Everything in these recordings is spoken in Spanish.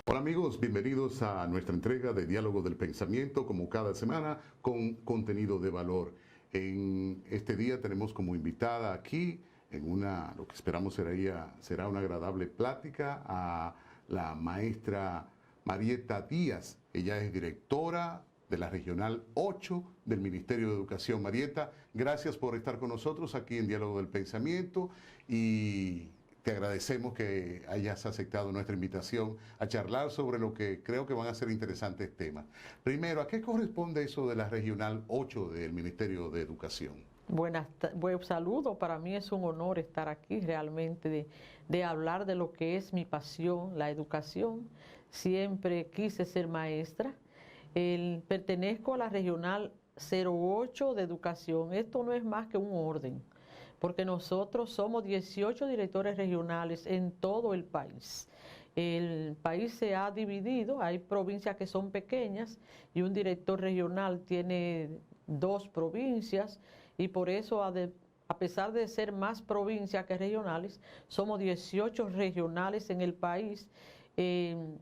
Hola amigos, bienvenidos a nuestra entrega de Diálogo del Pensamiento, como cada semana, con contenido de valor. En este día tenemos como invitada aquí, lo que esperamos será una agradable plática, a la maestra Marieta Díaz. Ella es directora de la Regional 8 del Ministerio de Educación. Marieta, gracias por estar con nosotros aquí en Diálogo del Pensamiento y te agradecemos que hayas aceptado nuestra invitación a charlar sobre lo que creo que van a ser interesantes temas. Primero, ¿a qué corresponde eso de la Regional 8 del Ministerio de Educación? Buen saludo, para mí es un honor estar aquí realmente de hablar de lo que es mi pasión, la educación. Siempre quise ser maestra. Pertenezco a la Regional 08 de Educación. Esto no es más que un orden, porque nosotros somos 18 directores regionales en todo el país. El país se ha dividido, hay provincias que son pequeñas y un director regional tiene 2 provincias y por eso a pesar de ser más provincias que regionales, somos 18 regionales en el país,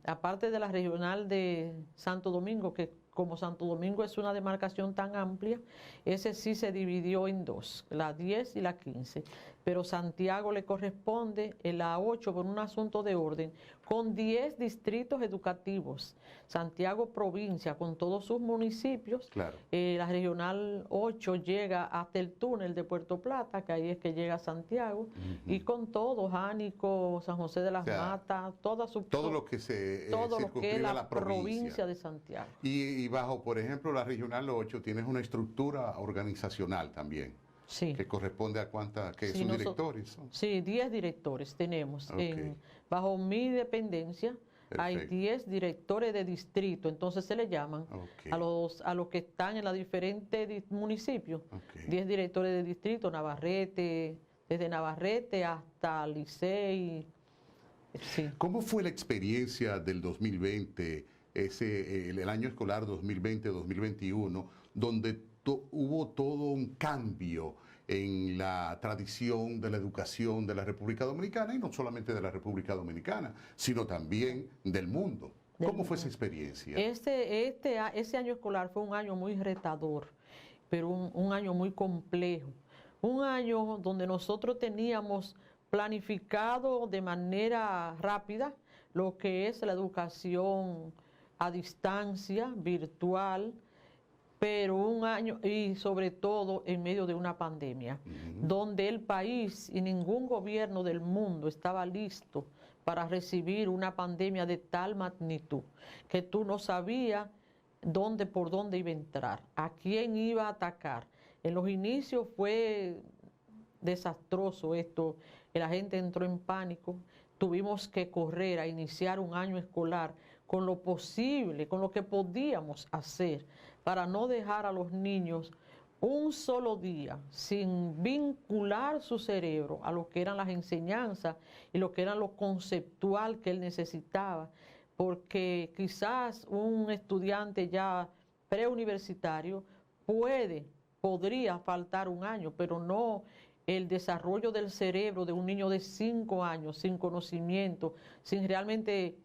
aparte de la regional de Santo Domingo, que como Santo Domingo es una demarcación tan amplia, ese sí se dividió en 2, la 10 y la 15. Pero Santiago le corresponde la 8 por un asunto de orden, con 10 distritos educativos. Santiago provincia, con todos sus municipios. Claro. La Regional 8 llega hasta el túnel de Puerto Plata, que ahí es que llega a Santiago, y con todo, Jánico, San José de las Matas, todo lo que es la provincia de Santiago. Y bajo, por ejemplo, la Regional 8 tienes una estructura organizacional también. Sí. Que corresponde a cuántas, que sí, son directores. Sí, 10 directores tenemos. Okay. Bajo mi dependencia. Perfecto. Hay 10 directores de distrito, entonces se le llaman a los que están en los diferentes municipios. 10 directores de distrito, Navarrete, desde Navarrete hasta Licey. Sí. ¿Cómo fue la experiencia del 2020, el año escolar 2020-2021, donde hubo todo un cambio en la tradición de la educación de la República Dominicana, y no solamente de la República Dominicana, sino también del mundo? ¿Cómo fue esa experiencia? Ese año escolar fue un año muy retador, pero un año muy complejo. Un año donde nosotros teníamos planificado de manera rápida lo que es la educación a distancia, virtual, pero un año, y sobre todo en medio de una pandemia, donde el país y ningún gobierno del mundo estaba listo para recibir una pandemia de tal magnitud, que tú no sabías por dónde iba a entrar, a quién iba a atacar. En los inicios fue desastroso esto, la gente entró en pánico, tuvimos que correr a iniciar un año escolar con lo posible, con lo que podíamos hacer, para no dejar a los niños un solo día sin vincular su cerebro a lo que eran las enseñanzas y lo que era lo conceptual que él necesitaba, porque quizás un estudiante ya preuniversitario podría faltar un año, pero no el desarrollo del cerebro de un niño de 5 años, sin conocimiento, sin realmente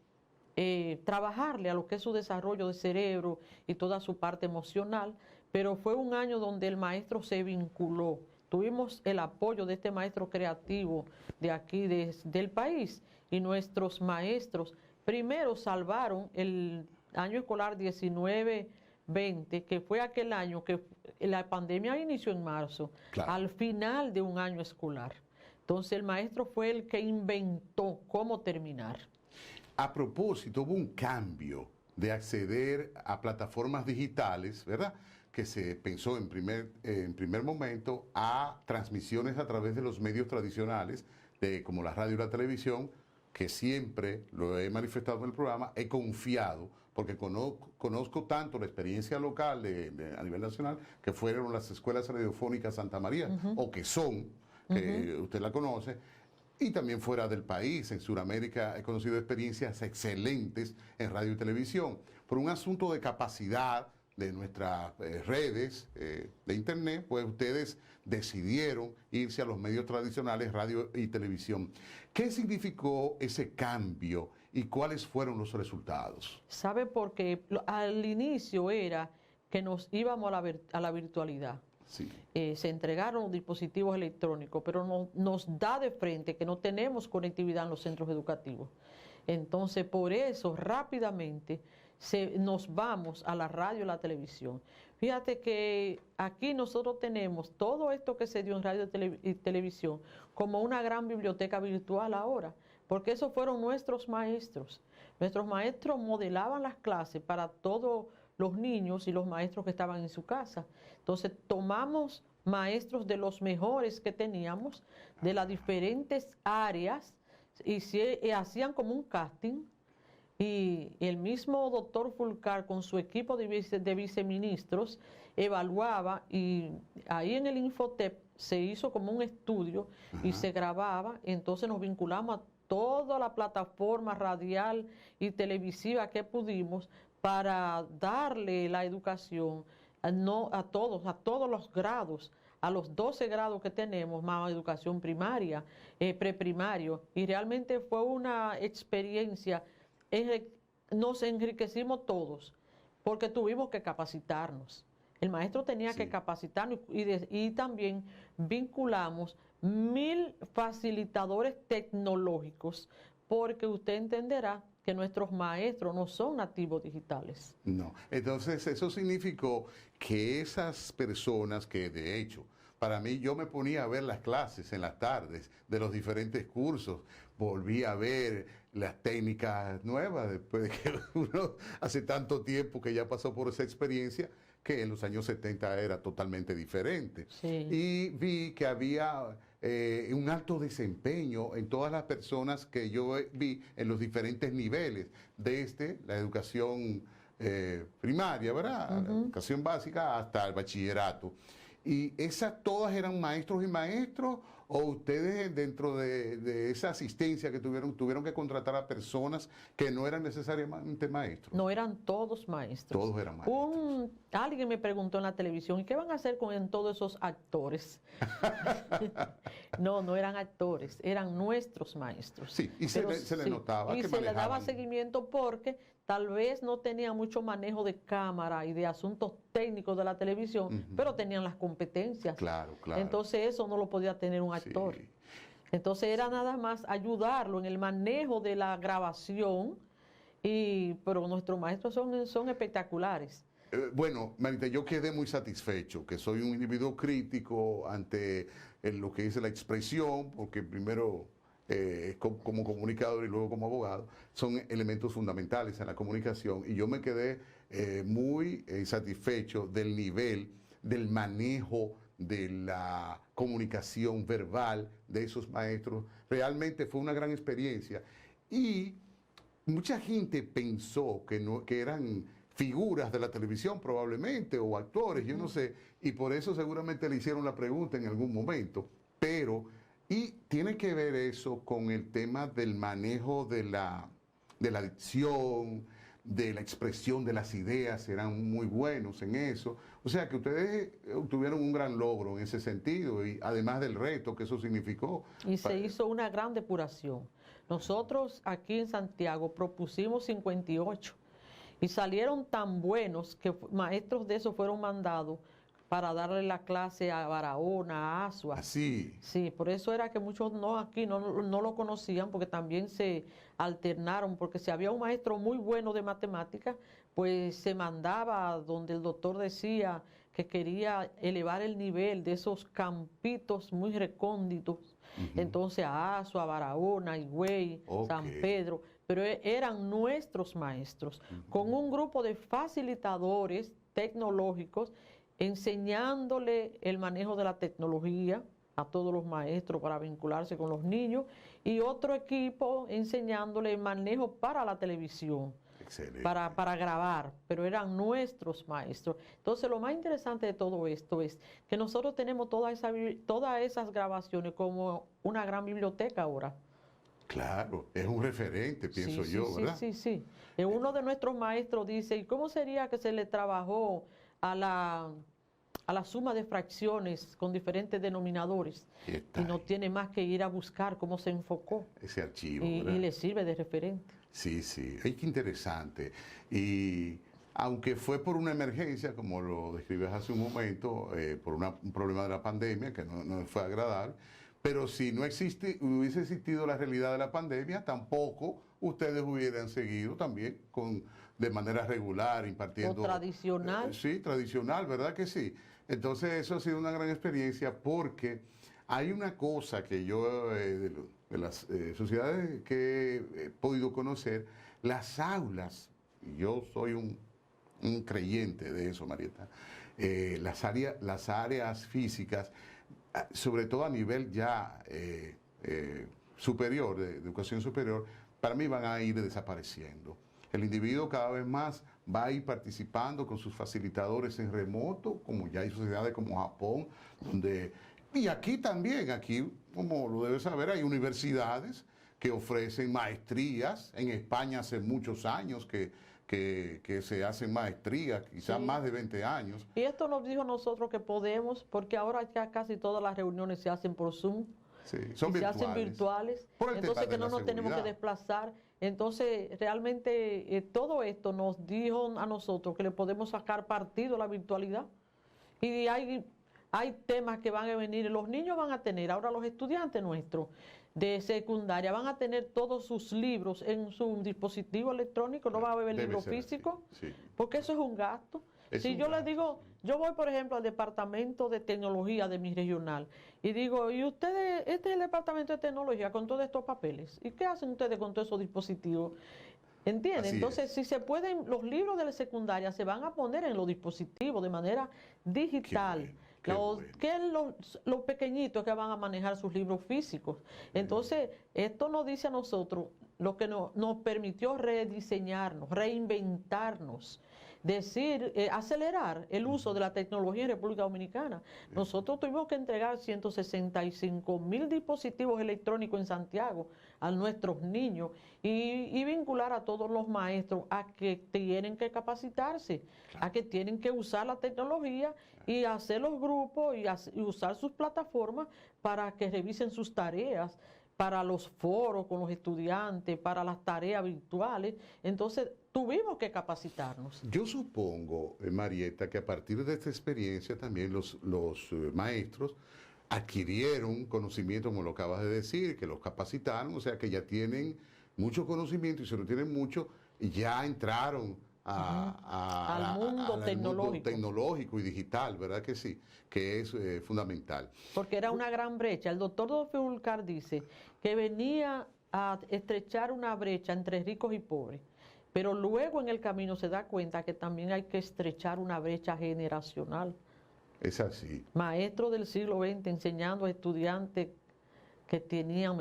trabajarle a lo que es su desarrollo de cerebro y toda su parte emocional. Pero fue un año donde el maestro se vinculó. Tuvimos el apoyo de este maestro creativo de aquí, del país, y nuestros maestros primero salvaron el año escolar 19-20, que fue aquel año que la pandemia inició en marzo, claro, al final de un año escolar. Entonces el maestro fue el que inventó cómo terminar. A propósito, hubo un cambio de acceder a plataformas digitales, ¿verdad?, que se pensó en primer momento a transmisiones a través de los medios tradicionales, como la radio y la televisión, que siempre lo he manifestado en el programa, he confiado, porque conozco tanto la experiencia local a nivel nacional, que fueron las escuelas radiofónicas Santa María, o que son, que usted la conoce, y también fuera del país, en Sudamérica, he conocido experiencias excelentes en radio y televisión. Por un asunto de capacidad de nuestras redes de internet, pues ustedes decidieron irse a los medios tradicionales, radio y televisión. ¿Qué significó ese cambio y cuáles fueron los resultados. ¿Sabe por qué? Al inicio era que nos íbamos a la virtualidad. Sí. Se entregaron dispositivos electrónicos, pero nos da de frente que no tenemos conectividad en los centros educativos. Entonces, por eso, rápidamente, nos vamos a la radio y la televisión. Fíjate que aquí nosotros tenemos todo esto que se dio en radio y televisión como una gran biblioteca virtual ahora, porque esos fueron nuestros maestros. Nuestros maestros modelaban las clases para todos los niños y los maestros que estaban en su casa. Entonces, tomamos maestros de los mejores que teníamos, de las diferentes áreas, y hacían como un casting, y el mismo doctor Fulcar con su equipo de viceministros evaluaba, y ahí en el Infotep se hizo como un estudio y se grababa. Entonces nos vinculamos a toda la plataforma radial y televisiva que pudimos para darle la educación a todos los grados, a los 12 grados que tenemos, más educación primaria, preprimario, y realmente fue una experiencia. Nos enriquecimos todos, porque tuvimos que capacitarnos. El maestro tenía que capacitarnos, y también vinculamos 1000 facilitadores tecnológicos, porque usted entenderá que nuestros maestros no son nativos digitales. No, entonces eso significó que esas personas que de hecho, para mí, yo me ponía a ver las clases en las tardes de los diferentes cursos, volví a ver las técnicas nuevas, después de que uno hace tanto tiempo que ya pasó por esa experiencia, que en los años 70 era totalmente diferente. Sí. Y vi que había un alto desempeño en todas las personas que yo vi en los diferentes niveles, desde la educación primaria, ¿verdad? La educación básica hasta el bachillerato. ¿Y esas todas eran maestros y maestros, o ustedes dentro de esa asistencia que tuvieron que contratar a personas que no eran necesariamente maestros? No, eran todos maestros. Todos eran maestros. Alguien me preguntó en la televisión, ¿y qué van a hacer con todos esos actores? No eran actores, eran nuestros maestros. Sí, y se le notaba y que se le daba manejaban. seguimiento porque tal vez no tenían mucho manejo de cámara y de asuntos técnicos de la televisión, pero tenían las competencias. Claro, claro. Entonces eso no lo podía tener un actor. Sí. Entonces era nada más ayudarlo en el manejo de la grabación, pero nuestros maestros son espectaculares. Bueno, Marita, yo quedé muy satisfecho, que soy un individuo crítico ante lo que dice la expresión, porque primero como comunicador y luego como abogado, son elementos fundamentales en la comunicación, y yo me quedé muy satisfecho del nivel, del manejo de la comunicación verbal de esos maestros. Realmente fue una gran experiencia, y mucha gente pensó que eran figuras de la televisión probablemente, o actores, yo no sé, y por eso seguramente le hicieron la pregunta en algún momento, y tiene que ver eso con el tema del manejo de la dicción, de la expresión de las ideas, eran muy buenos en eso. O sea que ustedes tuvieron un gran logro en ese sentido, y además del reto que eso significó. Y se hizo una gran depuración. Nosotros aquí en Santiago propusimos 58 y salieron tan buenos que maestros de esos fueron mandados para darle la clase a Barahona, a Asua. Así. Sí, por eso era que muchos aquí no lo conocían, porque también se alternaron, porque si había un maestro muy bueno de matemáticas, pues se mandaba donde el doctor decía que quería elevar el nivel de esos campitos muy recónditos. Entonces a Asua, a Barahona, a Higüey, San Pedro, pero eran nuestros maestros, con un grupo de facilitadores tecnológicos, enseñándole el manejo de la tecnología a todos los maestros para vincularse con los niños, y otro equipo enseñándole el manejo para la televisión, para grabar, pero eran nuestros maestros. Entonces lo más interesante de todo esto es que nosotros tenemos todas esas grabaciones como una gran biblioteca ahora. Claro, es un referente, pienso yo, ¿verdad? Sí. Uno de nuestros maestros dice, ¿y cómo sería que se le trabajó a la suma de fracciones con diferentes denominadores? Y no tiene más que ir a buscar cómo se enfocó. Ese archivo, y le sirve de referente. Sí, sí, ay, qué interesante. Y aunque fue por una emergencia, como lo describes hace un momento, por un problema de la pandemia, que no fue agradable, pero si no hubiese existido la realidad de la pandemia, tampoco ustedes hubieran seguido también de manera regular, O impartiendo, tradicional. sí, tradicional, ¿verdad que sí? Entonces eso ha sido una gran experiencia porque hay una cosa que yo, de las sociedades que he podido conocer, las aulas, y yo soy un creyente de eso, Marieta, las áreas físicas, sobre todo a nivel ya superior, de educación superior, para mí van a ir desapareciendo. El individuo cada vez más va a ir participando con sus facilitadores en remoto, como ya hay sociedades como Japón, donde... Y aquí también, aquí, como lo debes saber, hay universidades que ofrecen maestrías. En España hace muchos años que se hacen maestrías, quizás Sí. más de 20 años. Y esto nos dijo a nosotros que podemos, porque ahora ya casi todas las reuniones se hacen por Zoom. Sí, son Y se hacen virtuales. virtuales, Por el entonces tema que de no la nos tenemos que seguridad. desplazar. Entonces, realmente todo esto nos dijo a nosotros que le podemos sacar partido a la virtualidad. Y hay temas que van a venir, los niños van a tener, ahora los estudiantes nuestros de secundaria van a tener todos sus libros en su dispositivo electrónico, no va a haber Debe libro ser así, físico, sí. porque eso es un gasto. Es Si un yo les gasto, digo, sí. yo voy por ejemplo al departamento de tecnología de mi regional y digo, ¿y ustedes, este es el departamento de tecnología con todos estos papeles? ¿Y qué hacen ustedes con todos esos dispositivos? ¿Entienden? Así Entonces, es. si se pueden, los libros de la secundaria se van a poner en los dispositivos de manera Qué digital. bueno, qué bueno. ¿Qué es los pequeñitos que van a manejar sus libros físicos? Entonces, esto nos dice a nosotros lo que nos permitió rediseñarnos, reinventarnos, decir, acelerar el uso de la tecnología en República Dominicana. Nosotros tuvimos que entregar 165.000 dispositivos electrónicos en Santiago a nuestros niños y vincular a todos los maestros a que tienen que capacitarse, a que tienen que usar la tecnología y hacer los grupos y usar sus plataformas para que revisen sus tareas, para los foros con los estudiantes, para las tareas virtuales. Entonces, tuvimos que capacitarnos. Yo supongo, Marieta, que a partir de esta experiencia también los maestros adquirieron conocimiento, como lo acabas de decir, que los capacitaron, o sea que ya tienen mucho conocimiento y si no tienen mucho, ya entraron Al mundo al tecnológico. tecnológico y digital, ¿verdad que sí? Que es fundamental. Porque era una gran brecha. El doctor Dofulcar dice que venía a estrechar una brecha entre ricos y pobres, pero luego en el camino se da cuenta que también hay que estrechar una brecha generacional. Es así. Maestros del siglo XX enseñando a estudiantes que tenían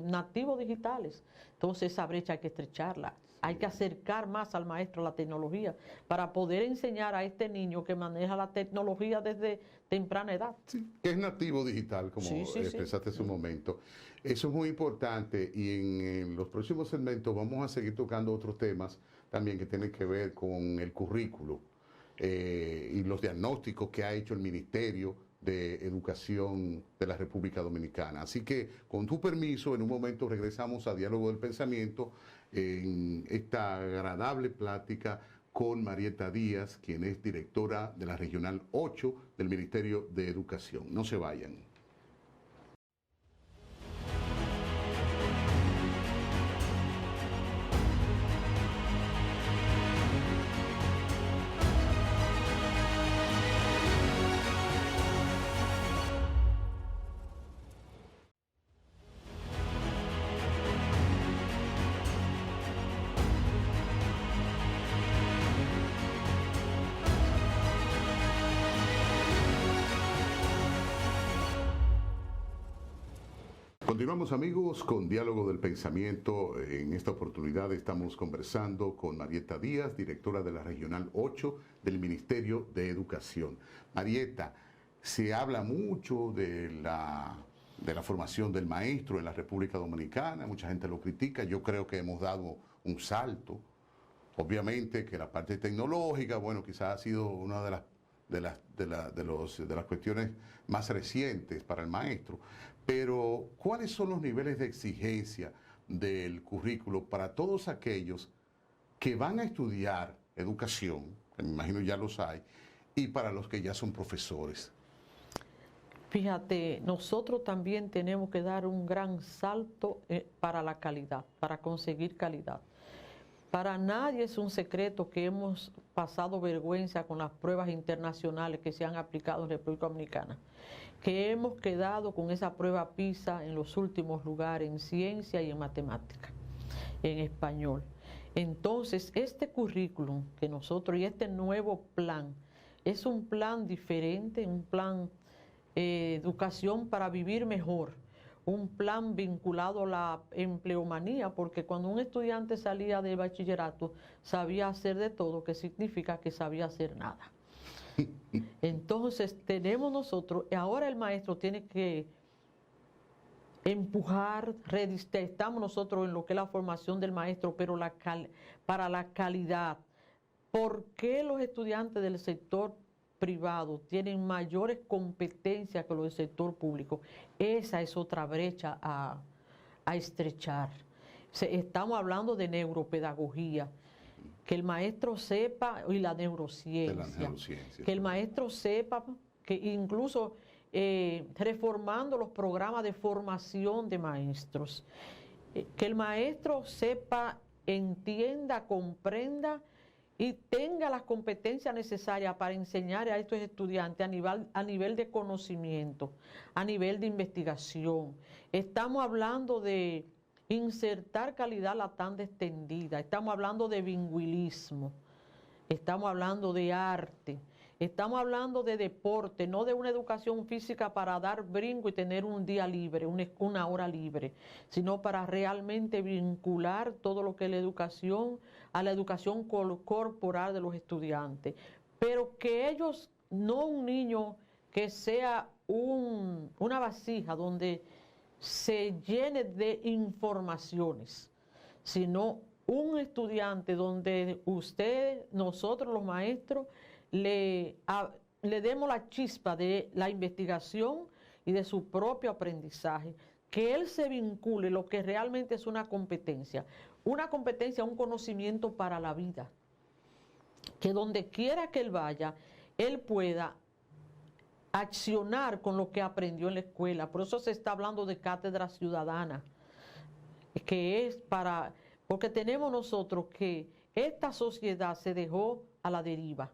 nativos digitales. Entonces esa brecha hay que estrecharla. Hay que acercar más al maestro a la tecnología para poder enseñar a este niño que maneja la tecnología desde temprana edad. Sí, que es nativo digital, como expresaste hace un momento. Eso es muy importante y en los próximos segmentos vamos a seguir tocando otros temas también que tienen que ver con el currículo y los diagnósticos que ha hecho el Ministerio de Educación de la República Dominicana. Así que, con tu permiso, en un momento regresamos a Diálogo del Pensamiento en esta agradable plática con Marieta Díaz, quien es directora de la Regional 8 del Ministerio de Educación. No se vayan. Continuamos amigos con Diálogo del Pensamiento. En esta oportunidad estamos conversando con Marieta Díaz, directora de la Regional 8 del Ministerio de Educación. Marieta, se habla mucho de la formación del maestro en la República Dominicana, mucha gente lo critica, yo creo que hemos dado un salto. Obviamente que la parte tecnológica, bueno, quizás ha sido una de las cuestiones más recientes para el maestro. Pero, ¿cuáles son los niveles de exigencia del currículo para todos aquellos que van a estudiar educación, que me imagino ya los hay, y para los que ya son profesores? Fíjate, nosotros también tenemos que dar un gran salto para la calidad, para conseguir calidad. Para nadie es un secreto que hemos pasado vergüenza con las pruebas internacionales que se han aplicado en República Dominicana, que hemos quedado con esa prueba PISA en los últimos lugares en ciencia y en matemática, en español. Entonces, este currículum que nosotros y este nuevo plan es un plan diferente, un plan educación para vivir mejor, un plan vinculado a la empleomanía, porque cuando un estudiante salía de bachillerato sabía hacer de todo, que significa que sabía hacer nada. Entonces tenemos nosotros, ahora el maestro tiene que empujar, estamos nosotros en lo que es la formación del maestro, pero para la calidad. ¿Por qué los estudiantes del sector privado tienen mayores competencias que los del sector público? Esa es otra brecha a estrechar. Estamos hablando de neuropedagogía, que el maestro sepa, y la neurociencia, que el maestro sepa, que incluso reformando los programas de formación de maestros, que el maestro sepa, entienda, comprenda y tenga las competencias necesarias para enseñar a estos estudiantes a nivel de conocimiento, a nivel de investigación. Estamos hablando de insertar calidad la tanda extendida, estamos hablando de bilingüismo, estamos hablando de arte, estamos hablando de deporte, no de una educación física para dar brinco y tener un día libre, una hora libre, sino para realmente vincular todo lo que es la educación a la educación corporal de los estudiantes. Pero que ellos, no un niño que sea una vasija donde se llene de informaciones, sino un estudiante donde nosotros los maestros, le demos la chispa de la investigación y de su propio aprendizaje, que él se vincule lo que realmente es una competencia, un conocimiento para la vida, que donde quiera que él vaya, él pueda accionar con lo que aprendió en la escuela. Por eso se está hablando de cátedra ciudadana, que es porque tenemos nosotros que esta sociedad se dejó a la deriva,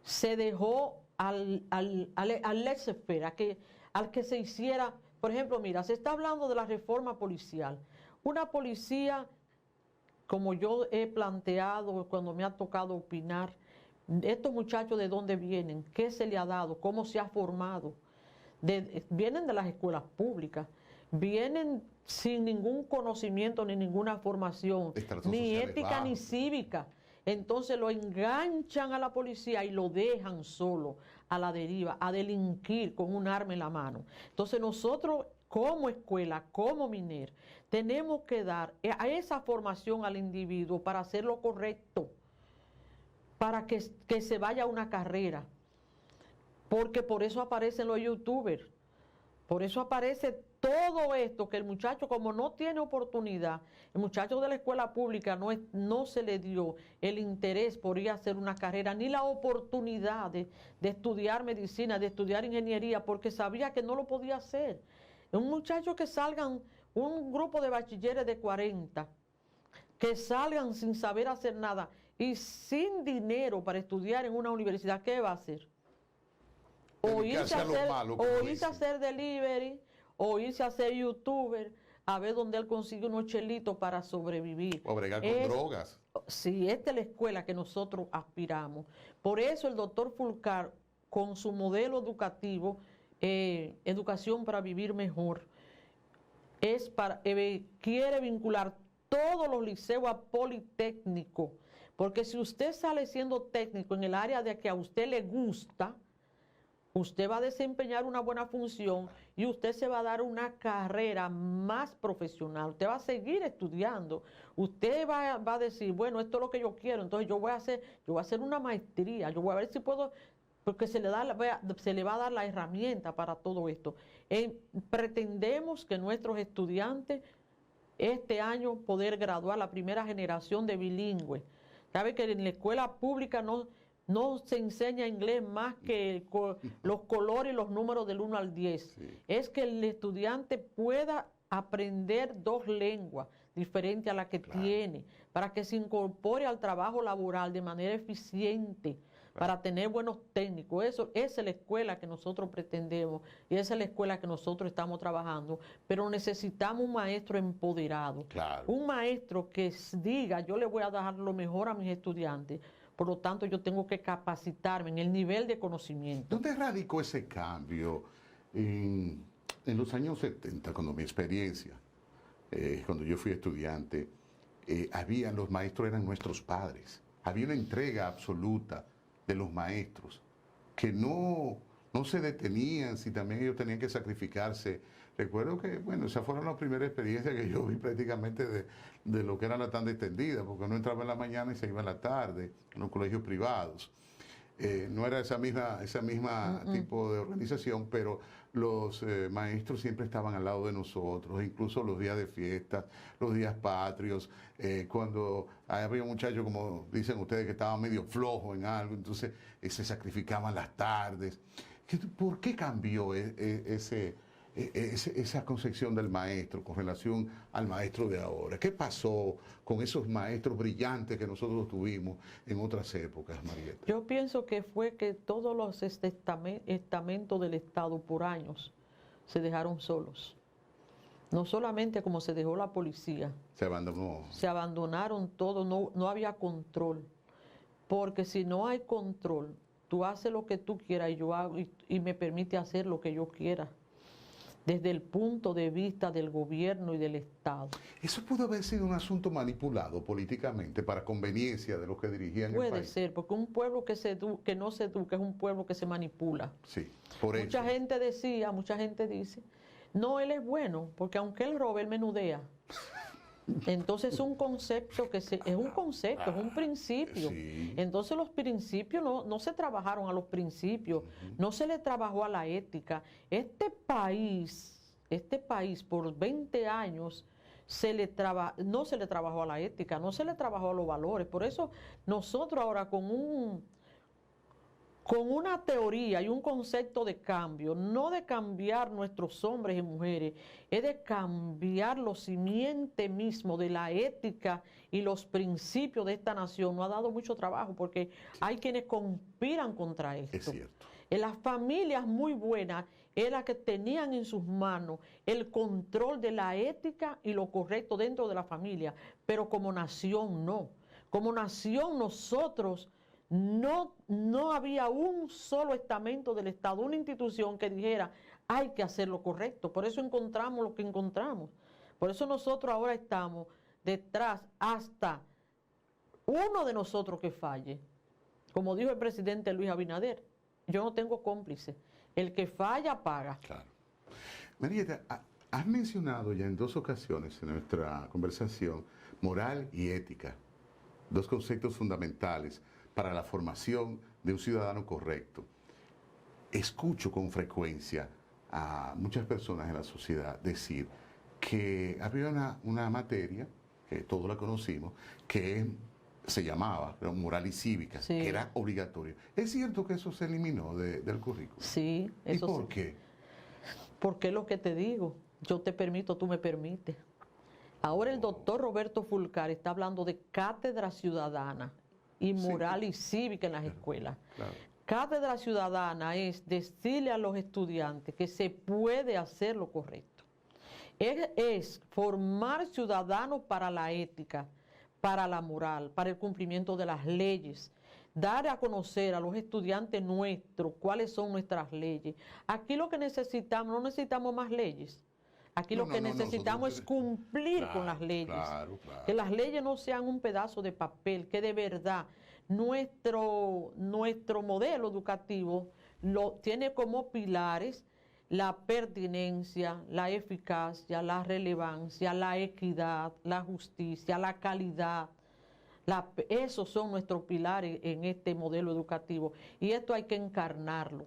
se dejó al laissez-faire, al que se hiciera. Por ejemplo, mira, se está hablando de la reforma policial. Una policía, como yo he planteado cuando me ha tocado opinar, estos muchachos de dónde vienen, qué se le ha dado, cómo se ha formado. Vienen de las escuelas públicas, vienen sin ningún conocimiento ni ninguna formación, ni ética ni cívica. Entonces lo enganchan a la policía y lo dejan solo, a la deriva, a delinquir con un arma en la mano. Entonces nosotros, como escuela, como MINER, tenemos que dar a esa formación al individuo para hacer lo correcto, para que se vaya a una carrera. Porque por eso aparecen los youtubers, por eso aparece todo esto, que el muchacho, como no tiene oportunidad, el muchacho de la escuela pública no se le dio el interés por ir a hacer una carrera, ni la oportunidad de estudiar medicina, de estudiar ingeniería, porque sabía que no lo podía hacer. Un muchacho que salgan, un grupo de bachilleres de 40, que salgan sin saber hacer nada y sin dinero para estudiar en una universidad, ¿qué va a hacer? O irse a hacer delivery, o irse a ser youtuber, a ver dónde él consigue unos chelitos para sobrevivir. O bregar con drogas. Sí, esta es la escuela que nosotros aspiramos. Por eso el doctor Fulcar, con su modelo educativo, Educación para Vivir Mejor, quiere vincular todos los liceos a Politécnico. Porque si usted sale siendo técnico en el área de que a usted le gusta, usted va a desempeñar una buena función y usted se va a dar una carrera más profesional. Usted va a seguir estudiando. Usted va a decir, bueno, esto es lo que yo quiero, entonces yo voy a hacer una maestría, yo voy a ver si puedo, porque se le va a dar la herramienta para todo esto. Pretendemos que nuestros estudiantes este año poder graduar la primera generación de bilingües. Sabe que en la escuela pública no se enseña inglés más que los colores y los números del 1 al 10. Sí. Es que el estudiante pueda aprender 2 lenguas diferentes a la que tiene, para que se incorpore al trabajo laboral de manera eficiente, para tener buenos técnicos. Esa es la escuela que nosotros pretendemos y esa es la escuela que nosotros estamos trabajando, pero necesitamos un maestro empoderado, un maestro que diga, yo le voy a dar lo mejor a mis estudiantes, por lo tanto yo tengo que capacitarme en el nivel de conocimiento. ¿Dónde radicó ese cambio en los años 70, cuando mi experiencia, cuando yo fui estudiante, los maestros eran nuestros padres, había una entrega absoluta de los maestros, que no se detenían si también ellos tenían que sacrificarse. Recuerdo que, bueno, esas fueron las primeras experiencias que yo vi prácticamente de lo que era la tanda extendida, porque uno entraba en la mañana y se iba en la tarde, en los colegios privados. No era esa misma tipo de organización, pero los maestros siempre estaban al lado de nosotros, incluso los días de fiesta, los días patrios, cuando había muchachos, como dicen ustedes, que estaban medio flojos en algo, entonces se sacrificaban las tardes. ¿Por qué cambió esa concepción del maestro con relación al maestro de ahora? ¿Qué pasó con esos maestros brillantes que nosotros tuvimos en otras épocas, Marieta? Yo pienso que fue que todos los estamentos del Estado por años se dejaron solos. No solamente como se dejó la policía. Se abandonó. Se abandonaron todos, no había control. Porque si no hay control, tú haces lo que tú quieras y yo hago y me permite hacer lo que yo quiera, desde el punto de vista del gobierno y del Estado. ¿Eso pudo haber sido un asunto manipulado políticamente para conveniencia de los que dirigían el país? Puede ser, porque un pueblo que no se educa es un pueblo que se manipula. Sí, por eso. Mucha gente dice, no, él es bueno, porque aunque él robe, él menudea. Entonces es un concepto es un principio. Sí. Entonces los principios no se trabajaron a los principios, no se le trabajó a la ética. Este país por 20 años no se le trabajó a la ética, no se le trabajó a los valores. Por eso nosotros ahora con una teoría y un concepto de cambio, no de cambiar nuestros hombres y mujeres, es de cambiar los simientes mismos de la ética y los principios de esta nación. No ha dado mucho trabajo porque hay quienes conspiran contra esto. Es cierto. En las familias muy buenas era que tenían en sus manos el control de la ética y lo correcto dentro de la familia, pero como nación no. Como nación nosotros no había un solo estamento del Estado, una institución que dijera, hay que hacer lo correcto. Por eso encontramos lo que encontramos. Por eso nosotros ahora estamos detrás hasta uno de nosotros que falle. Como dijo el presidente Luis Abinader, yo no tengo cómplice. El que falla, paga. Claro. Marieta, has mencionado ya en 2 ocasiones en nuestra conversación moral y ética, 2 conceptos fundamentales para la formación de un ciudadano correcto. Escucho con frecuencia a muchas personas en la sociedad decir que había una materia, que todos la conocimos, que se llamaba moral y cívica, sí, que era obligatorio. ¿Es cierto que eso se eliminó del currículo? Sí. ¿Y por qué? Porque es lo que te digo, yo te permito, tú me permites. Ahora el doctor Roberto Fulcar está hablando de cátedra ciudadana y moral y cívica en las escuelas. Claro. Cátedra ciudadana es decirle a los estudiantes que se puede hacer lo correcto. Es formar ciudadanos para la ética, para la moral, para el cumplimiento de las leyes. Dar a conocer a los estudiantes nuestros cuáles son nuestras leyes. Aquí lo que necesitamos, no necesitamos más leyes. Aquí lo que necesitamos es cumplir con las leyes. Claro. Que las leyes no sean un pedazo de papel, que de verdad nuestro modelo educativo tiene como pilares la pertinencia, la eficacia, la relevancia, la equidad, la justicia, la calidad. Esos son nuestros pilares en este modelo educativo. Y esto hay que encarnarlo,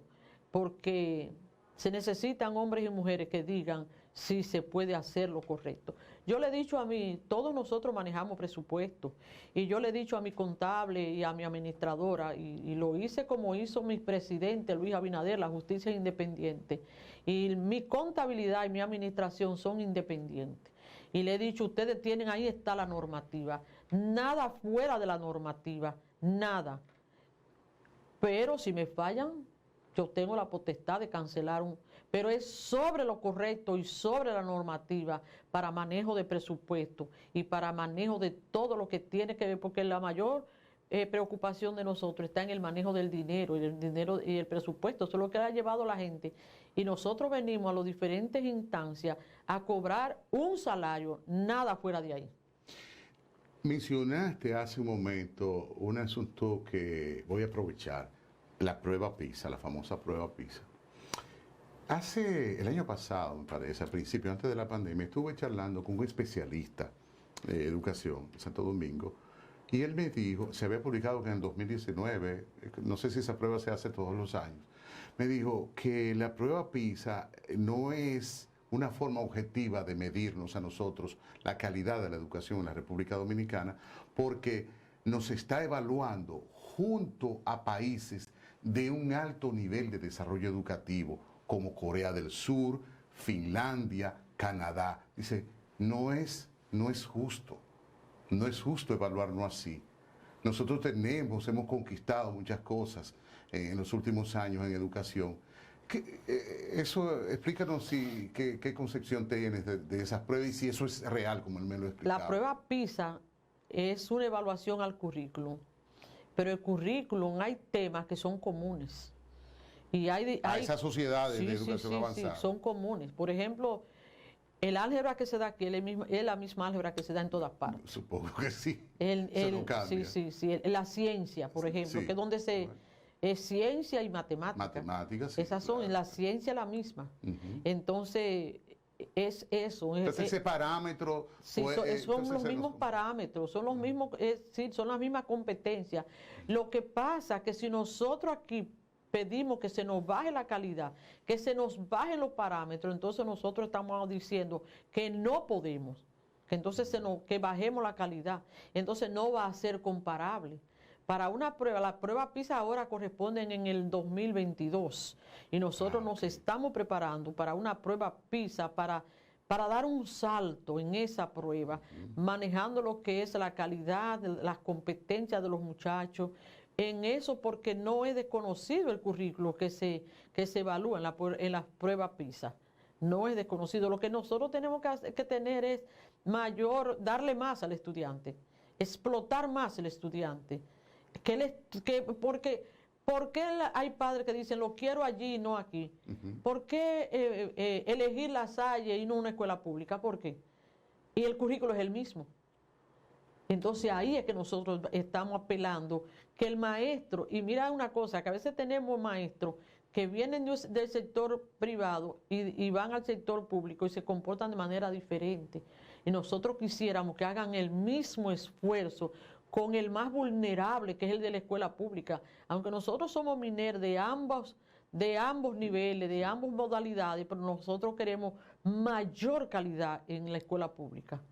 porque se necesitan hombres y mujeres que digan, si se puede hacer lo correcto. Yo le he dicho a mí, todos nosotros manejamos presupuesto, y yo le he dicho a mi contable y a mi administradora, y lo hice como hizo mi presidente Luis Abinader, la justicia es independiente, y mi contabilidad y mi administración son independientes. Y le he dicho, ustedes tienen, ahí está la normativa, nada fuera de la normativa, nada. Pero si me fallan, yo tengo la potestad de cancelar pero es sobre lo correcto y sobre la normativa para manejo de presupuesto y para manejo de todo lo que tiene que ver, porque la mayor preocupación de nosotros está en el manejo del dinero, y el dinero y el presupuesto, eso es lo que ha llevado a la gente. Y nosotros venimos a las diferentes instancias a cobrar un salario, nada fuera de ahí. Mencionaste hace un momento un asunto que voy a aprovechar, la prueba PISA, la famosa prueba PISA. El año pasado, me parece, al principio, antes de la pandemia, estuve charlando con un especialista de educación de Santo Domingo, y él me dijo, se había publicado que en el 2019, no sé si esa prueba se hace todos los años, me dijo que la prueba PISA no es una forma objetiva de medirnos a nosotros la calidad de la educación en la República Dominicana, porque nos está evaluando junto a países de un alto nivel de desarrollo educativo, como Corea del Sur, Finlandia, Canadá. Dice, no es justo evaluarnos así. Nosotros hemos conquistado muchas cosas en los últimos años en educación. Explícanos qué concepción tienes de esas pruebas y si eso es real, como él me lo explicaba. La prueba PISA es una evaluación al currículum, pero el currículum hay temas que son comunes. Y hay esas sociedades de educación avanzada. Sí, son comunes. Por ejemplo, el álgebra que se da aquí es la misma álgebra que se da en todas partes. Supongo que sí. Eso no cambia. Sí. La ciencia, por ejemplo, que es donde es ciencia y matemática. Matemáticas, sí. Esas son, en la ciencia la misma. Entonces, es eso. Entonces, ese parámetro... son los mismos parámetros, son los mismos, son las mismas competencias. Lo que pasa es que si nosotros aquí pedimos que se nos baje la calidad, que se nos bajen los parámetros, entonces nosotros estamos diciendo que no podemos, que entonces que bajemos la calidad, entonces no va a ser comparable. Para una prueba, la prueba PISA ahora corresponden en el 2022 y nosotros nos estamos preparando para una prueba PISA para dar un salto en esa prueba, manejando lo que es la calidad, las competencias de los muchachos, en eso, porque no es desconocido el currículo que se evalúa en la prueba PISA. No es desconocido. Lo que nosotros tenemos que tener es darle más al estudiante, explotar más al estudiante. ¿Por qué hay padres que dicen, lo quiero allí y no aquí? ¿Por qué elegir La Salle y no una escuela pública? ¿Por qué? Y el currículo es el mismo. Entonces ahí es que nosotros estamos apelando que el maestro, y mira una cosa, que a veces tenemos maestros que vienen del sector privado y van al sector público y se comportan de manera diferente. Y nosotros quisiéramos que hagan el mismo esfuerzo con el más vulnerable, que es el de la escuela pública. Aunque nosotros somos mineros de ambos niveles, de ambas modalidades, pero nosotros queremos mayor calidad en la escuela pública.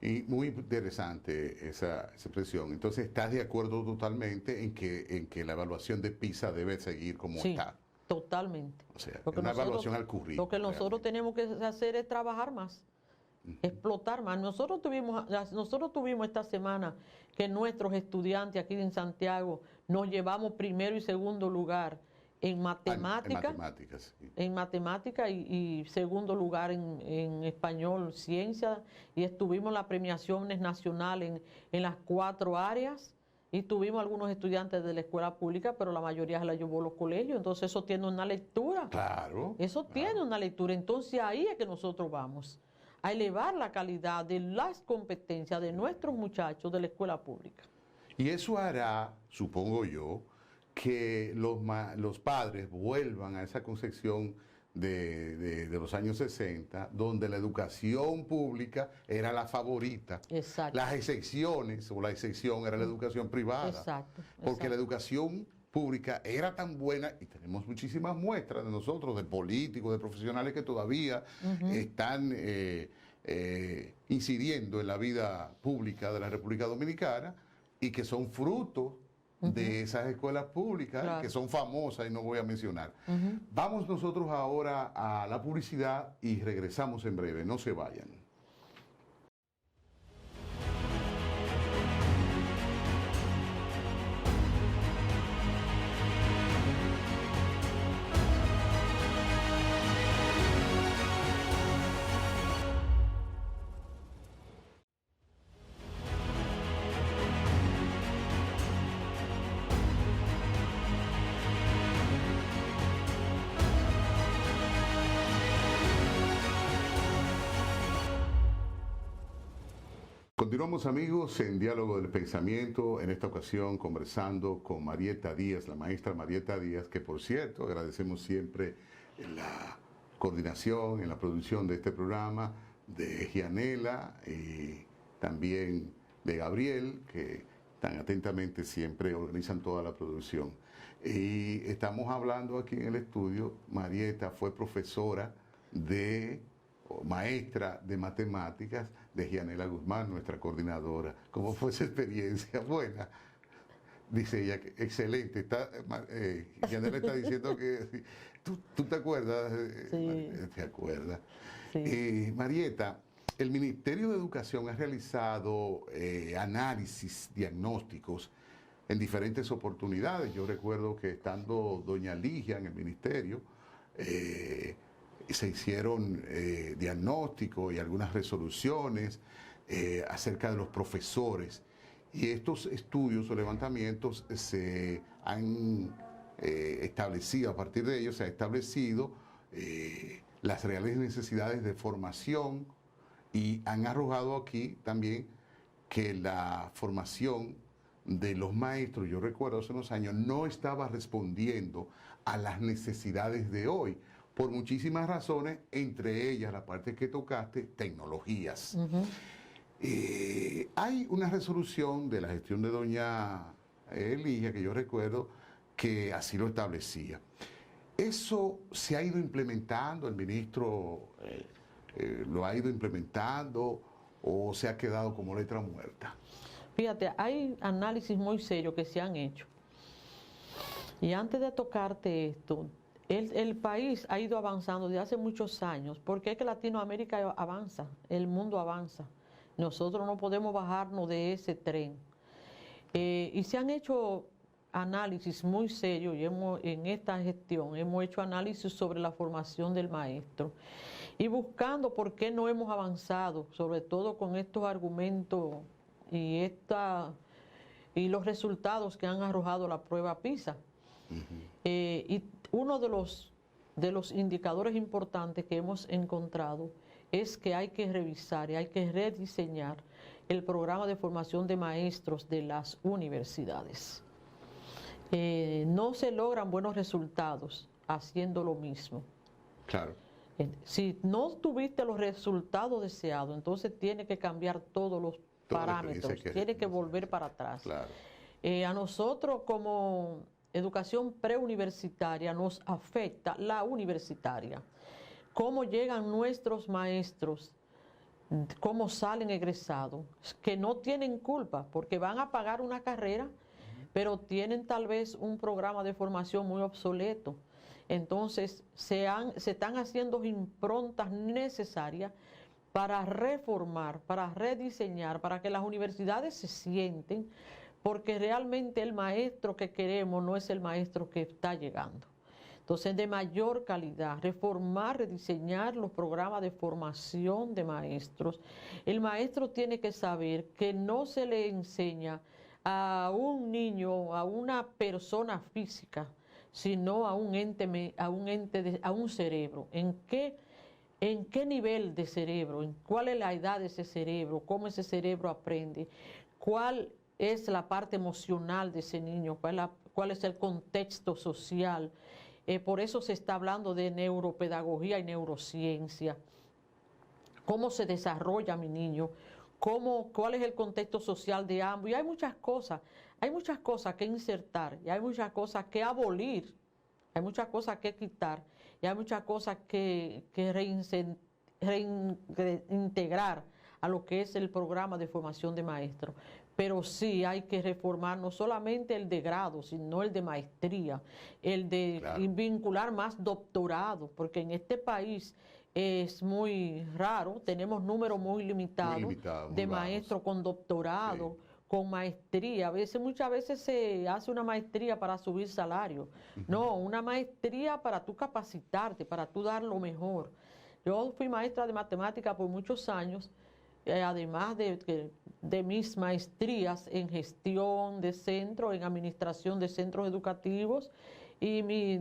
Y muy interesante esa expresión. Entonces, ¿estás de acuerdo totalmente en que la evaluación de PISA debe seguir como está? Sí, totalmente. O sea, una evaluación al currículo. Lo que nosotros tenemos que hacer es trabajar más, explotar más. Nosotros tuvimos esta semana que nuestros estudiantes aquí en Santiago nos llevamos primero y segundo lugar en matemática y segundo lugar en español, ciencia, y estuvimos en las premiaciones nacionales en las 4 áreas, y tuvimos algunos estudiantes de la escuela pública, pero la mayoría se la llevó a los colegios, entonces eso tiene una lectura. Claro. Eso tiene una lectura, entonces ahí es que nosotros vamos a elevar la calidad de las competencias de nuestros muchachos de la escuela pública. Y eso hará, supongo yo, que los padres vuelvan a esa concepción de los años 60, donde la educación pública era la favorita. Exacto. Las excepciones, o la excepción era la educación privada. Exacto. Porque la educación pública era tan buena, y tenemos muchísimas muestras de nosotros, de políticos, de profesionales que todavía están incidiendo en la vida pública de la República Dominicana y que son fruto de esas escuelas públicas, Claro. que son famosas y no voy a mencionar. Vamos nosotros ahora a la publicidad y regresamos en breve, no se vayan. Continuamos, amigos, en Diálogo del Pensamiento, en esta ocasión conversando con Marieta Díaz, la maestra Marieta Díaz, que por cierto agradecemos siempre la coordinación, en la producción de este programa, de Gianela y también de Gabriel, que tan atentamente siempre organizan toda la producción. Y estamos hablando aquí en el estudio, Marieta fue profesora o maestra de matemáticas de Gianela Guzmán, nuestra coordinadora. ¿Cómo fue esa experiencia? Buena. Dice ella que excelente. Gianela está diciendo que... ¿Tú te acuerdas? Sí. ¿Te acuerdas? Sí. Marieta, el Ministerio de Educación ha realizado análisis diagnósticos en diferentes oportunidades. Yo recuerdo que estando doña Ligia en el ministerio, se hicieron diagnósticos y algunas resoluciones acerca de los profesores. Y estos estudios o levantamientos se han establecido, a partir de ellos se ha establecido las reales necesidades de formación y han arrojado aquí también que la formación de los maestros, yo recuerdo hace unos años, no estaba respondiendo a las necesidades de hoy, por muchísimas razones, entre ellas la parte que tocaste, tecnologías. Hay una resolución de la gestión de doña Ligia, que yo recuerdo, que así lo establecía. Eso se ha ido implementando, el ministro lo ha ido implementando o se ha quedado como letra muerta. Fíjate, hay análisis muy serios que se han hecho. Y antes de tocarte esto, el país ha ido avanzando desde hace muchos años, porque es que Latinoamérica avanza, el mundo avanza. Nosotros no podemos bajarnos de ese tren. Y se han hecho análisis muy serios y en esta gestión hemos hecho análisis sobre la formación del maestro y buscando por qué no hemos avanzado, sobre todo con estos argumentos y los resultados que han arrojado la prueba PISA. Y uno de los indicadores importantes que hemos encontrado es que hay que revisar y hay que rediseñar el programa de formación de maestros de las universidades. No se logran buenos resultados haciendo lo mismo. Claro. Si no tuviste los resultados deseados, entonces tiene que cambiar todos los parámetros, tiene que volver para atrás. Claro. A nosotros como educación preuniversitaria nos afecta la universitaria. Cómo llegan nuestros maestros, cómo salen egresados, que no tienen culpa porque van a pagar una carrera, pero tienen tal vez un programa de formación muy obsoleto. Entonces se están haciendo improntas necesarias para reformar, para rediseñar, para que las universidades se sienten, porque realmente el maestro que queremos no es el maestro que está llegando. Entonces, de mayor calidad, reformar, rediseñar los programas de formación de maestros. El maestro tiene que saber que no se le enseña a un niño, a una persona física, sino a un cerebro. ¿En qué nivel de cerebro? ¿Cuál es la edad de ese cerebro? ¿Cómo ese cerebro aprende? ¿Cuál es la parte emocional de ese niño? ¿Cuál es el contexto social? Por eso se está hablando de neuropedagogía y neurociencia. ¿Cómo se desarrolla mi niño? ¿Cuál es el contexto social de ambos? Y hay muchas cosas. hay muchas cosas que insertar y hay muchas cosas que abolir, hay muchas cosas que quitar y hay muchas cosas que reintegrar a lo que es el programa de formación de maestros. Pero sí hay que reformar no solamente el de grado, sino el de maestría, el de vincular más doctorado, porque en este país es muy raro, tenemos números muy limitados de maestros con doctorado, con maestría. Muchas veces se hace una maestría para subir salario. No, una maestría para tú capacitarte, para tú dar lo mejor. Yo fui maestra de matemática por muchos años, además de mis maestrías en gestión de centro, en administración de centros educativos y mi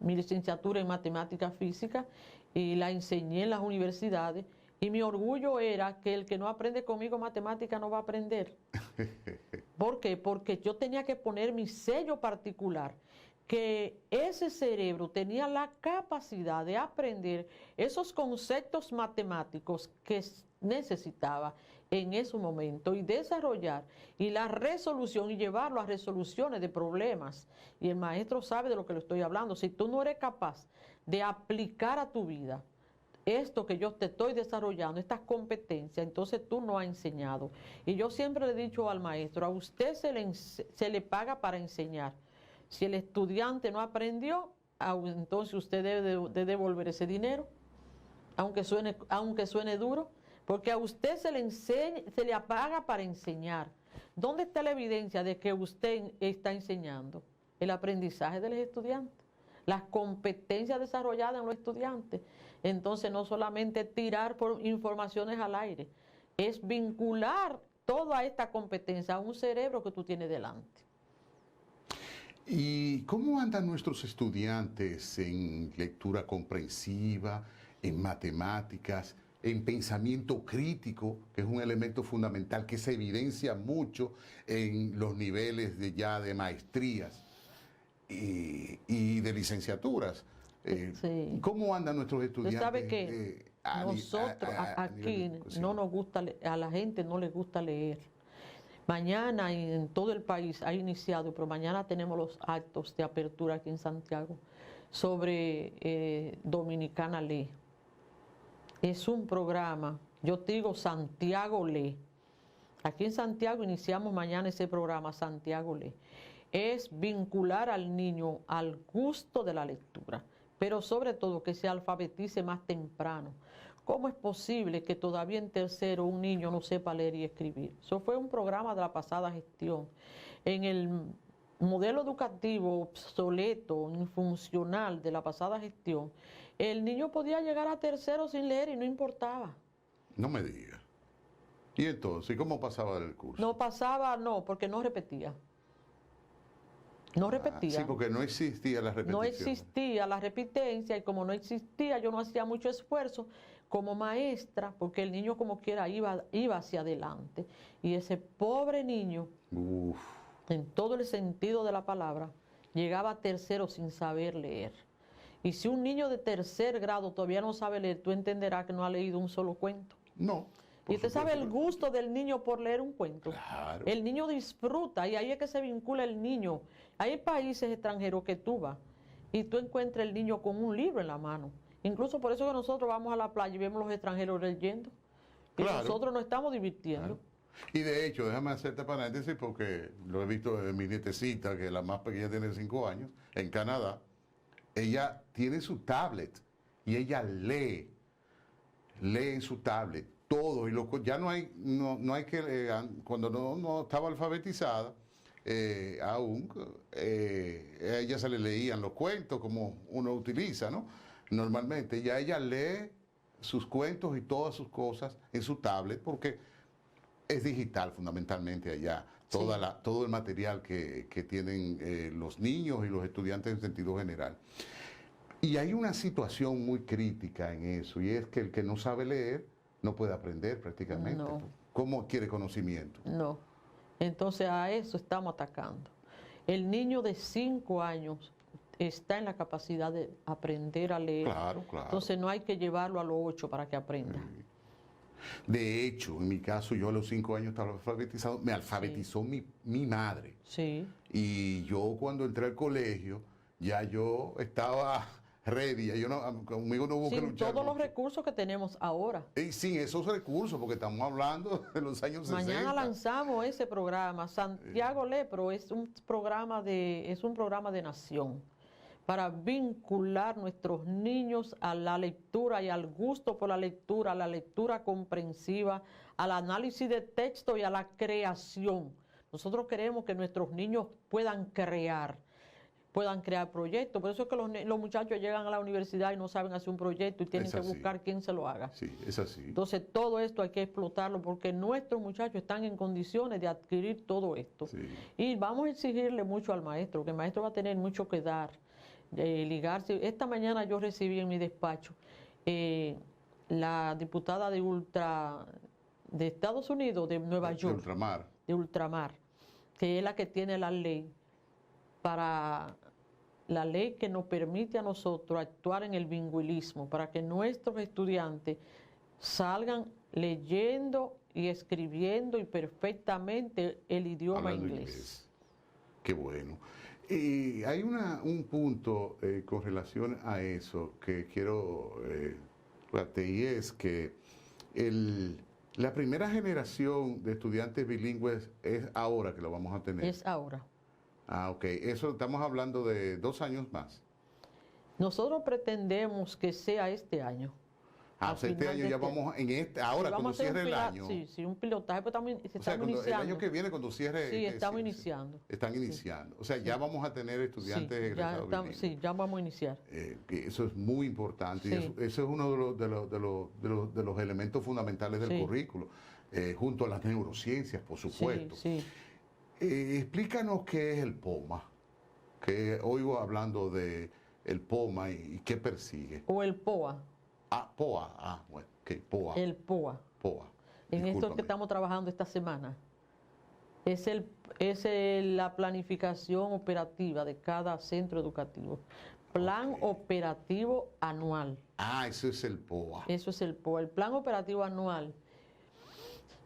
licenciatura en matemática física, y la enseñé en las universidades. Y mi orgullo era que el que no aprende conmigo matemática no va a aprender. ¿Por qué? Porque yo tenía que poner mi sello particular, que ese cerebro tenía la capacidad de aprender esos conceptos matemáticos que necesitaba en ese momento y desarrollar y la resolución y llevarlo a resoluciones de problemas. Y el maestro sabe de lo que le estoy hablando. Si tú no eres capaz de aplicar a tu vida esto que yo te estoy desarrollando, estas competencias, entonces tú no has enseñado. Y yo siempre le he dicho al maestro, a usted se le paga para enseñar. Si el estudiante no aprendió, entonces usted debe de devolver ese dinero, aunque suene duro, porque a usted se le paga para enseñar. ¿Dónde está la evidencia de que usted está enseñando? El aprendizaje de los estudiantes, las competencias desarrolladas en los estudiantes. Entonces, no solamente tirar por informaciones al aire, es vincular toda esta competencia a un cerebro que tú tienes delante. ¿Y cómo andan nuestros estudiantes en lectura comprensiva, en matemáticas, en pensamiento crítico, que es un elemento fundamental que se evidencia mucho en los niveles de maestrías y de linciaturas? Sí. ¿Cómo andan nuestros estudiantes? Usted sabe que nosotros aquí no nos gusta, a la gente no le gusta leer. Mañana en todo el país ha iniciado, pero mañana tenemos los actos de apertura aquí en Santiago sobre Dominicana Lee. Es un programa, yo te digo Santiago Lee. Aquí en Santiago iniciamos mañana ese programa, Santiago Lee. Es vincular al niño al gusto de la lectura, pero sobre todo que se alfabetice más temprano. ¿Cómo es posible que todavía en tercero un niño no sepa leer y escribir? Eso fue un programa de la pasada gestión. En el modelo educativo obsoleto, infuncional de la pasada gestión, el niño podía llegar a tercero sin leer y no importaba. No me diga. ¿Y entonces cómo pasaba el curso? No pasaba, no, porque no repetía. No repetía. Sí, porque no existía la repetición. No existía la repitencia y como no existía, yo no hacía mucho esfuerzo como maestra, porque el niño como quiera iba hacia adelante. Y ese pobre niño, en todo el sentido de la palabra, llegaba a tercero sin saber leer. Y si un niño de tercer grado todavía no sabe leer, tú entenderás que no ha leído un solo cuento. No. Y usted sabe el gusto del niño por leer un cuento. Claro. El niño disfruta y ahí es que se vincula el niño. Hay países extranjeros que tú vas y tú encuentras el niño con un libro en la mano. Incluso por eso que nosotros vamos a la playa y vemos los extranjeros leyendo. Y nosotros nos estamos divirtiendo. Claro. Y de hecho, déjame hacerte paréntesis porque lo he visto en mi nietecita, que la más pequeña tiene 5 años, en Canadá. Ella tiene su tablet y ella lee en su tablet todo. Y ya no hay que, cuando no estaba alfabetizada, aún, a ella se le leían los cuentos como uno utiliza, ¿no? Normalmente, ya ella lee sus cuentos y todas sus cosas en su tablet porque es digital fundamentalmente allá. Todo el material que tienen los niños y los estudiantes en sentido general. Y hay una situación muy crítica en eso, y es que el que no sabe leer no puede aprender prácticamente. No. ¿Cómo quiere conocimiento? No. Entonces a eso estamos atacando. El niño de 5 años está en la capacidad de aprender a leer. Claro, claro. Entonces no hay que llevarlo a los 8 para que aprenda. De hecho, en mi caso, yo a los 5 años estaba alfabetizado, me alfabetizó mi madre. Sí. Y yo cuando entré al colegio, ya yo estaba ready, ya yo no, conmigo no hubo que Sin luchar todos los mucho. recursos que tenemos ahora. Y sin esos recursos, porque estamos hablando de los años 60. Mañana lanzamos ese programa. Santiago Lepro es un programa de nación para vincular nuestros niños a la lectura y al gusto por la lectura, a la lectura comprensiva, al análisis de texto y a la creación. Nosotros queremos que nuestros niños puedan crear proyectos. Por eso es que los muchachos llegan a la universidad y no saben hacer un proyecto y tienen que buscar quién se lo haga. Sí, es así. Entonces, todo esto hay que explotarlo porque nuestros muchachos están en condiciones de adquirir todo esto. Sí. Y vamos a exigirle mucho al maestro, que el maestro va a tener mucho que dar, ligarse. Esta mañana yo recibí en mi despacho la diputada de Estados Unidos, de Nueva York. De Ultramar, que es la que tiene la ley que nos permite a nosotros actuar en el bilingüismo, para que nuestros estudiantes salgan leyendo y escribiendo y perfectamente el idioma inglés. Qué bueno. Y hay un punto con relación a eso que quiero plantear, y es que la primera generación de estudiantes bilingües es ahora que lo vamos a tener. Es ahora. Ah, ok. Eso estamos hablando de 2 años más. Nosotros pretendemos que sea este año. Ah, o sea, este año ya vamos ahora, cuando cierre el año. Sí, un pilotaje, pero también estamos iniciando. El año que viene, cuando cierre. Sí, estamos iniciando. Están iniciando. O sea, ya vamos a tener estudiantes egresados bilingües. Sí, ya vamos a iniciar. Eso es muy importante. Sí. Y eso es uno de los elementos fundamentales del currículo, junto a las neurociencias, por supuesto. Sí. Explícanos qué es el POMA, que oigo hablando de el POMA y qué persigue. O el POA. Ah, POA. Bueno, okay, POA. El POA. POA. En esto que estamos trabajando esta semana. Es la planificación operativa de cada centro educativo. Plan operativo anual. Ah, eso es el POA. Eso es el POA. El plan operativo anual.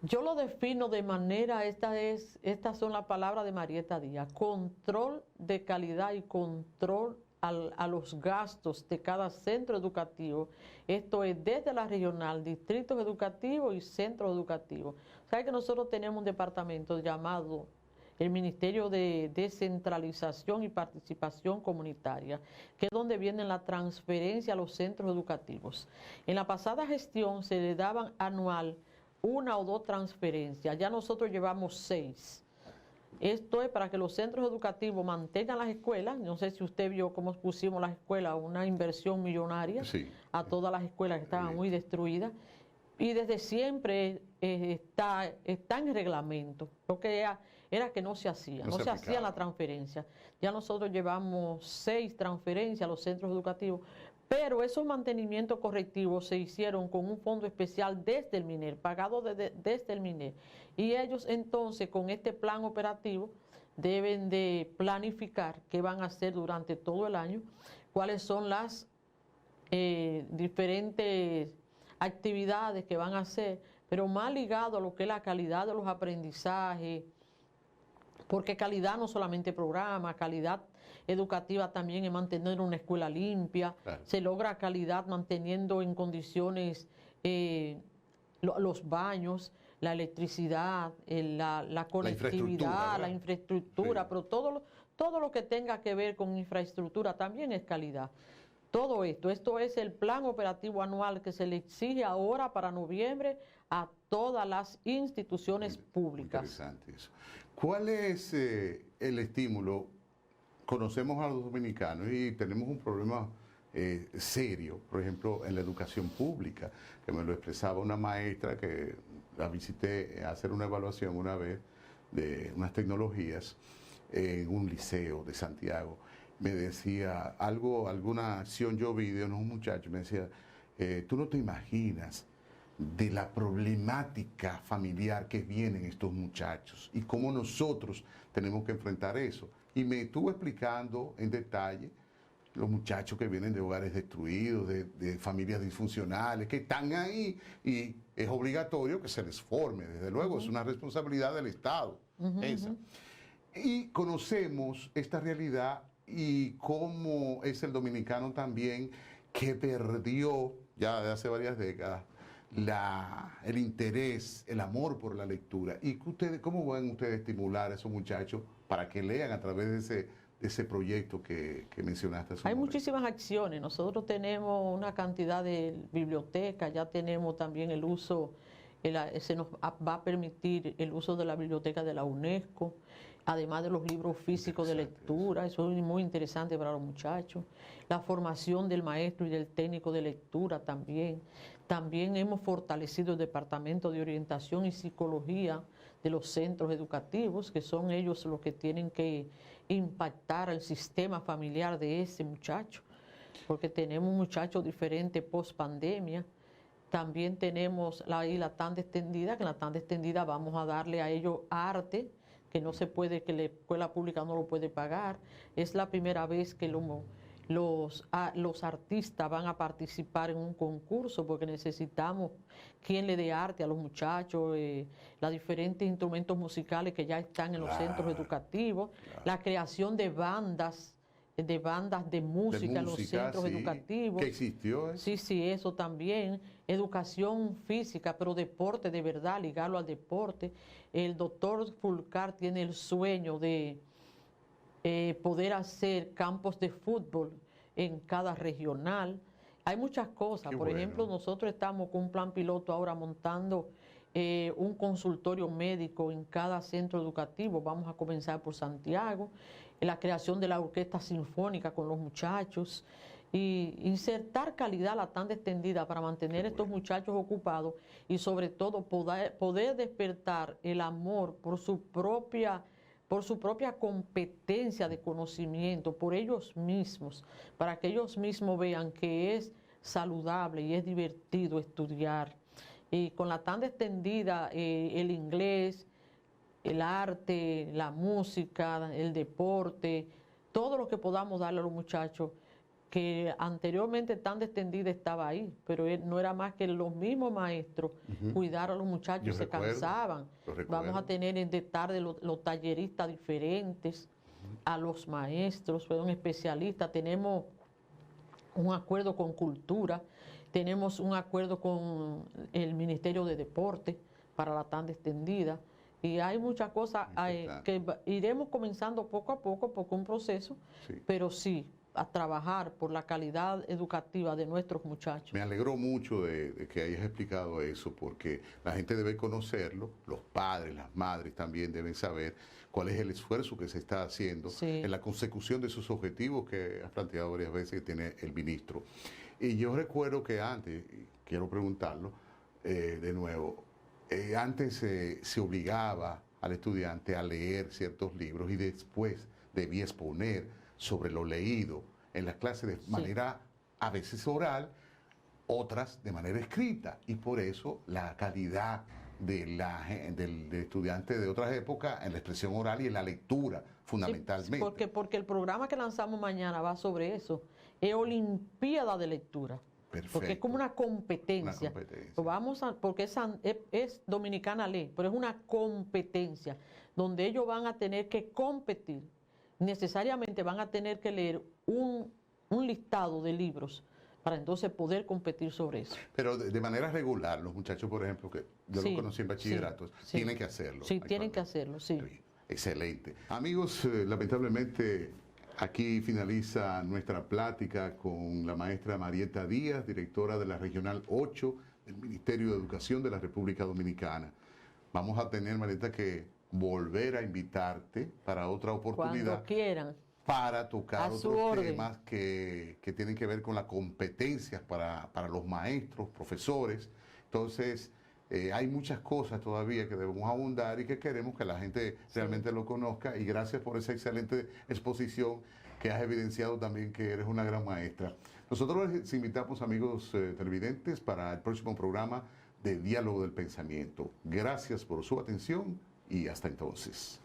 Yo lo defino de manera, estas son las palabras de Marieta Díaz: control de calidad y control a los gastos de cada centro educativo. Esto es desde la regional, distritos educativos y centros educativos. ¿Sabe que nosotros tenemos un departamento llamado el Ministerio de Descentralización y Participación Comunitaria, que es donde viene la transferencia a los centros educativos? En la pasada gestión se le daban anual 1 o 2 transferencias, ya nosotros llevamos 6. Esto es para que los centros educativos mantengan las escuelas. No sé si usted vio cómo pusimos las escuelas, una inversión millonaria a todas las escuelas que estaban muy destruidas. Y desde siempre está en reglamento. Lo que era que no se hacía, no se hacía la transferencia. Ya nosotros llevamos 6 transferencias a los centros educativos. Pero esos mantenimientos correctivos se hicieron con un fondo especial desde el MINER, pagado desde el MINER. Y ellos entonces con este plan operativo deben de planificar qué van a hacer durante todo el año, cuáles son las diferentes actividades que van a hacer, pero más ligado a lo que es la calidad de los aprendizajes, porque calidad no solamente programa, calidad educativa también es mantener una escuela limpia. Claro. Se logra calidad manteniendo en condiciones los baños, la electricidad, la conectividad, la infraestructura, sí. Pero todo lo que tenga que ver con infraestructura también es calidad. Todo esto es el plan operativo anual que se le exige ahora para noviembre a todas las instituciones públicas. Interesante eso. ¿Cuál es el estímulo? Conocemos a los dominicanos y tenemos un problema serio, por ejemplo, en la educación pública, que me lo expresaba una maestra que la visité a hacer una evaluación una vez de unas tecnologías en un liceo de Santiago. Me decía alguna acción yo vi de unos muchachos, me decía, tú no te imaginas de la problemática familiar que vienen estos muchachos y cómo nosotros tenemos que enfrentar eso. Y me estuvo explicando en detalle los muchachos que vienen de hogares destruidos, de familias disfuncionales, que están ahí y es obligatorio que se les forme, desde luego, es una responsabilidad del Estado. Esa. Y conocemos esta realidad y cómo es el dominicano también que perdió ya de hace varias décadas el interés, el amor por la lectura. ¿Y cómo van ustedes estimular a esos muchachos para que lean a través de ese proyecto que mencionaste? Hay muchísimas acciones. Nosotros tenemos una cantidad de bibliotecas, ya tenemos también el uso, se nos va a permitir el uso de la biblioteca de la UNESCO, además de los libros físicos de lectura. Eso es muy interesante para los muchachos. La formación del maestro y del técnico de lectura también. También hemos fortalecido el Departamento de Orientación y Psicología de los centros educativos, que son ellos los que tienen que impactar el sistema familiar de ese muchacho, porque tenemos muchachos diferentes post pandemia. También tenemos la tanda extendida, que en la tanda extendida vamos a darle a ellos arte, que no se puede, que la escuela pública no lo puede pagar. Es la primera vez que los artistas van a participar en un concurso, porque necesitamos quien le dé arte a los muchachos, los diferentes instrumentos musicales que ya están en los centros educativos, la creación de bandas de música en los centros educativos. ¿Que existió? Sí, eso también. Educación física, pero deporte de verdad, ligarlo al deporte. El doctor Fulcar tiene el sueño de poder hacer campos de fútbol en cada regional. Hay muchas cosas. Por ejemplo, nosotros estamos con un plan piloto ahora montando un consultorio médico en cada centro educativo. Vamos a comenzar por Santiago. La creación de la orquesta sinfónica con los muchachos y insertar calidad a la tanda extendida para mantener a estos muchachos ocupados y sobre todo poder despertar el amor por su propia competencia de conocimiento, por ellos mismos, para que ellos mismos vean que es saludable y es divertido estudiar. Y con la tanda extendida, el inglés, el arte, la música, el deporte, todo lo que podamos darle a los muchachos, que anteriormente tanda extendida estaba ahí, pero no era más que los mismos maestros cuidar a los muchachos, se cansaban. Vamos a tener de tarde los talleristas diferentes, a los maestros, son especialistas. Tenemos un acuerdo con Cultura, tenemos un acuerdo con el Ministerio de Deporte para la tanda extendida. Y hay muchas cosas que iremos comenzando poco a poco, porque un proceso, pero sí, a trabajar por la calidad educativa de nuestros muchachos. Me alegró mucho de que hayas explicado eso, porque la gente debe conocerlo, los padres, las madres también deben saber cuál es el esfuerzo que se está haciendo en la consecución de esos objetivos que has planteado varias veces que tiene el ministro. Y yo recuerdo que antes, quiero preguntarlo de nuevo, antes se obligaba al estudiante a leer ciertos libros y después debía exponer sobre lo leído en las clases de manera a veces oral, otras de manera escrita. Y por eso la calidad del estudiante de otras épocas en la expresión oral y en la lectura, fundamentalmente. Sí, porque el programa que lanzamos mañana va sobre eso. Es Olimpiada de Lectura. Perfecto. Porque es como una competencia. Porque es Dominicana Ley, pero es una competencia donde ellos van a tener que competir. Necesariamente van a tener que leer un listado de libros para entonces poder competir sobre eso. Pero de manera regular, los muchachos, por ejemplo, que yo los conocí en bachillerato, tienen que hacerlo. Sí, tienen que hacerlo, sí. Excelente. Amigos, lamentablemente aquí finaliza nuestra plática con la maestra Marieta Díaz, directora de la Regional 8 del Ministerio de Educación de la República Dominicana. Vamos a tener, Marieta, que volver a invitarte para otra oportunidad. Cuando quieran. Para tocar otros temas que tienen que ver con las competencias para los maestros, profesores. Entonces, hay muchas cosas todavía que debemos abundar y que queremos que la gente realmente lo conozca. Y gracias por esa excelente exposición que has evidenciado también que eres una gran maestra. Nosotros les invitamos, amigos televidentes, para el próximo programa de Diálogo del Pensamiento. Gracias por su atención y hasta entonces.